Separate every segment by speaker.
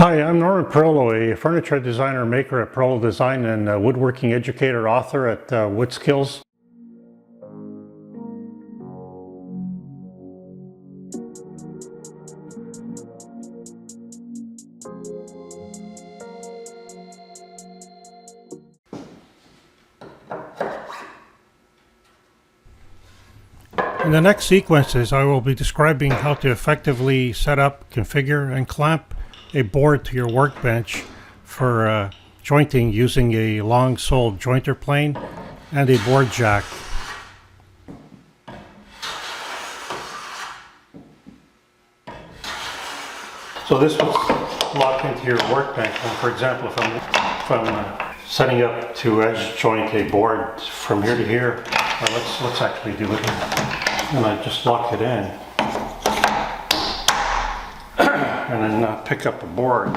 Speaker 1: Hi, I'm Norman Perillo, a furniture designer maker at Perillo Design and a woodworking educator author at WoodSkills. In the next sequences, I will be describing how to effectively set up, configure, and clamp a board to your workbench for jointing using a long-soled jointer plane and a board jack. So this was locked into your workbench. And for example, if I'm setting up to edge joint a board from here to here, let's actually do it. And I just lock it in, and then pick up a board.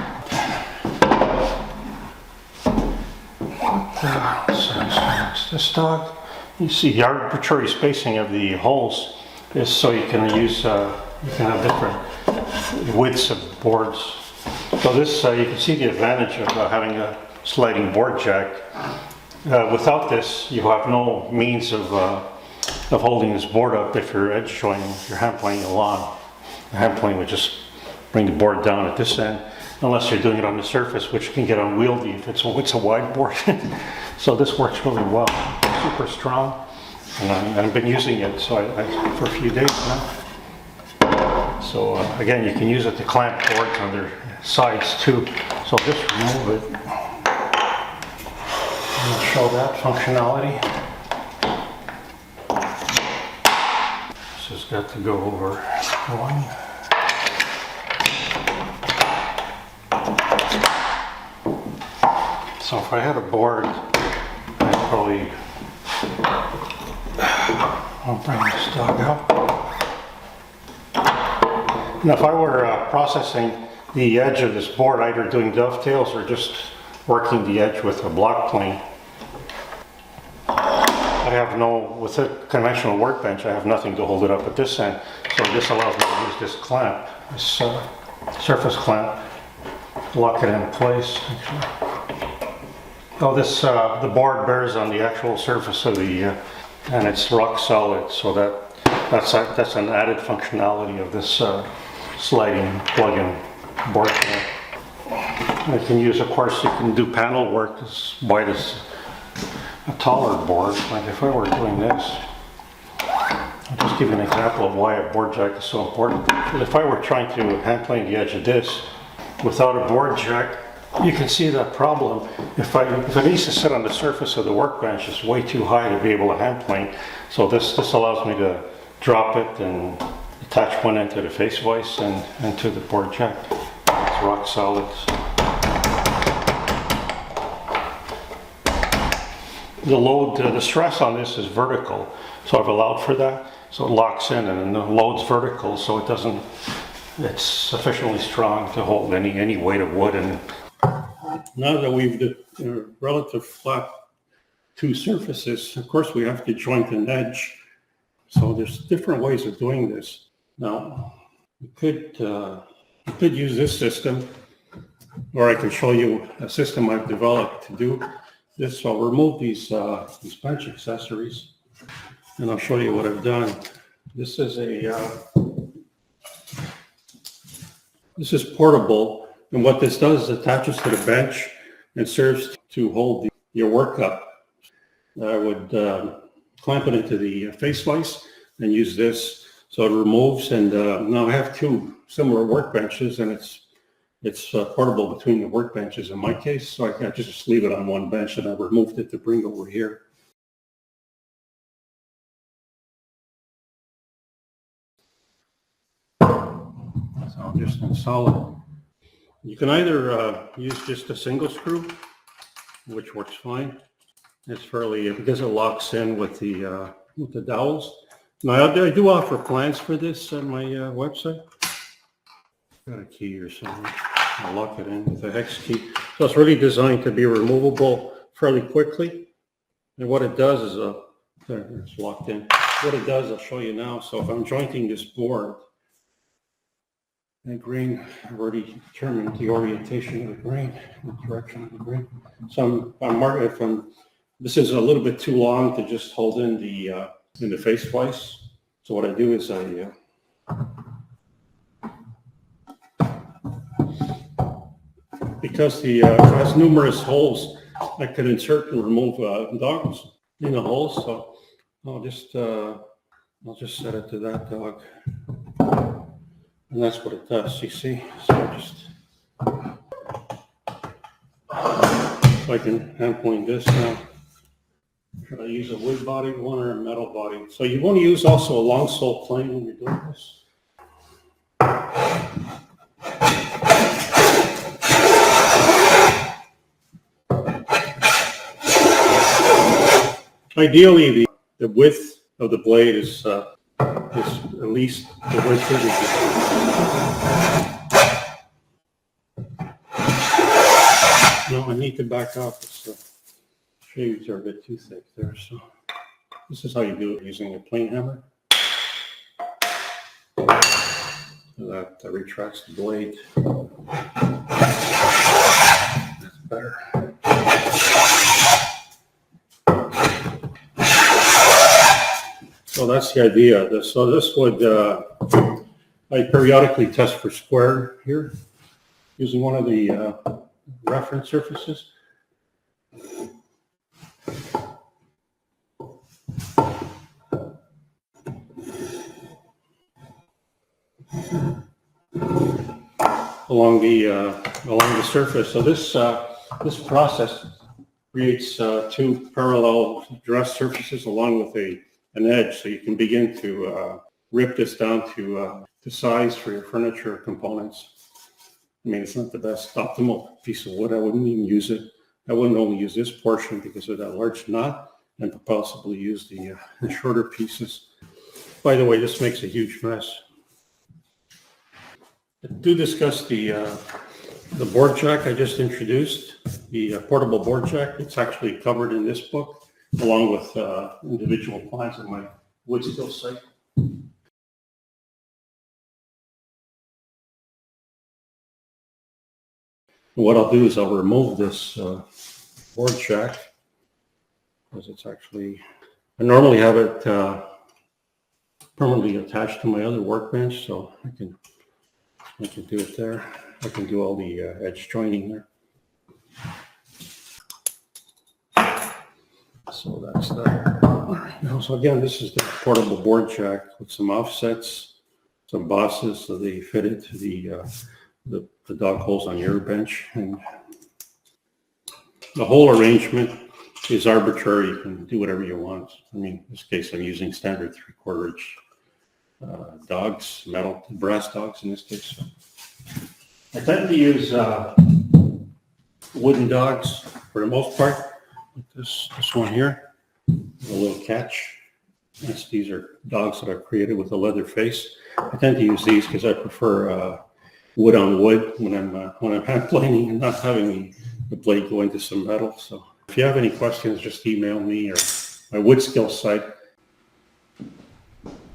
Speaker 1: This dog. You see the arbitrary spacing of the holes is so you can use you can have different widths of boards. So this you can see the advantage of having a sliding board jack. Without this, you have no means of holding this board up if you're edge joining, if you're hand planing along. The hand plane would just bring the board down at this end, unless you're doing it on the surface, which can get unwieldy if it's a wide board. So this works really well, super strong, and I've been using it for a few days now. So again, you can use it to clamp boards on their sides too. So just remove it. I'll show that functionality. This has got to go over one. So if I had a board, I'd probably, I'll bring this dog up. Now if I were processing the edge of this board, either doing dovetails or just working the edge with a block plane, I have with a conventional workbench, I have nothing to hold it up at this end. So this allows me to use this clamp, this surface clamp, lock it in place. Oh, the board bears on the actual surface of the, and it's rock solid. So that's an added functionality of this sliding plug-in board clamp. I can use, of course, you can do panel work as wide as a taller board. Like if I were doing this, I'll just give you an example of why a board jack is so important. If I were trying to hand plane the edge of this without a board jack, you can see that problem. If it needs to sit on the surface of the workbench, it's way too high to be able to hand plane. So this allows me to drop it and attach one end to the face vise and to the board jack. It's rock solid. The stress on this is vertical, so I've allowed for that. So it locks in and the load's vertical, so it's sufficiently strong to hold any weight of wood. And now that we've the relative flat two surfaces, of course we have to joint an edge. So there's different ways of doing this. Now, you could use this system, or I can show you a system I've developed to do this. So I'll remove these bench accessories, and I'll show you what I've done. This is portable, and what this does is attaches to the bench and serves to hold your work up. I would clamp it into the face vise and use this, so it removes. And now I have two similar workbenches, and it's portable between the workbenches in my case, so I can just leave it on one bench, and I removed it to bring it over here. So I'll just install it. You can either use just a single screw, which works fine. It's fairly, because it locks in with the dowels. Now I do offer plans for this on my website. Got a key or something. I'll lock it in with a hex key. So it's really designed to be removable fairly quickly. And what it does is, there, it's locked in. What it does, I'll show you now. So if I'm jointing this board, The grain, I've already determined the orientation of the grain, the direction of the grain. So I'm marking it from, this is a little bit too long to just hold in the face twice. So what I do is because it has numerous holes, I could insert and remove dogs in the holes. So I'll just set it to that dog. And that's what it does, you see? So I can hand point this now. Should I use a wood body one or a metal body? So you want to use also a long sole plane when you're doing this. Ideally, the width of the blade is at least the width of the. No, I need to back off. The shaves are a bit too thick there. So this is how you do it using a plane hammer. So that retracts the blade. That's better. So that's the idea. So this would, I periodically test for square here using one of the reference surfaces. Along the surface. So this process creates two parallel dress surfaces along with an edge, so you can begin to rip this down to size for your furniture components. I mean, it's not the best optimal piece of wood. I wouldn't even use it. I wouldn't only use this portion because of that large knot, and possibly use the shorter pieces. By the way, this makes a huge mess. I do discuss the board jack I just introduced, the portable board jack. It's actually covered in this book, along with individual plans on my wood skill site. What I'll do is I'll remove this board jack, because it's actually, I normally have it permanently attached to my other workbench, so I can do it there. I can do all the edge joining there. So that's there. Now, so again, this is the portable board jack with some offsets, some bosses, so they fit into the dog holes on your bench. And the whole arrangement is arbitrary. You can do whatever you want. I mean, in this case, I'm using standard 3/4 inch dogs, metal, brass dogs in this case. I tend to use wooden dogs for the most part. Like this one here, a little catch. These are dogs that I've created with a leather face. I tend to use these because I prefer wood on wood when I'm hand planing and not having the blade go into some metal. So if you have any questions, just email me or my wood skill site.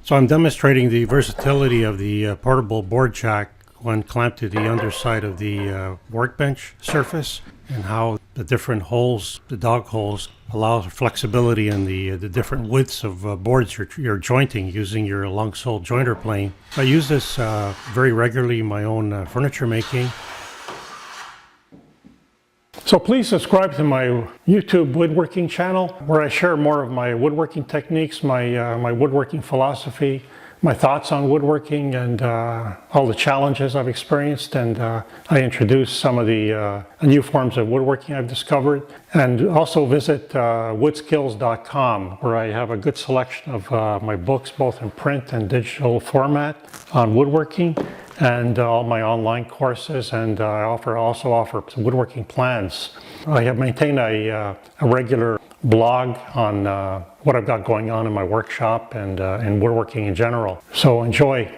Speaker 1: So I'm demonstrating the versatility of the portable board jack when clamped to the underside of the workbench surface, and how the different holes, the dog holes, allow flexibility in the different widths of boards you're jointing using your long sole jointer plane. I use this very regularly in my own furniture making. So please subscribe to my YouTube woodworking channel, where I share more of my woodworking techniques, my woodworking philosophy, my thoughts on woodworking, and all the challenges I've experienced. And I introduce some of the new forms of woodworking I've discovered. And also visit woodskills.com, where I have a good selection of my books, both in print and digital format, on woodworking, and all my online courses. And I also offer some woodworking plans. I have maintained a regular blog on what I've got going on in my workshop and in woodworking in general. So enjoy.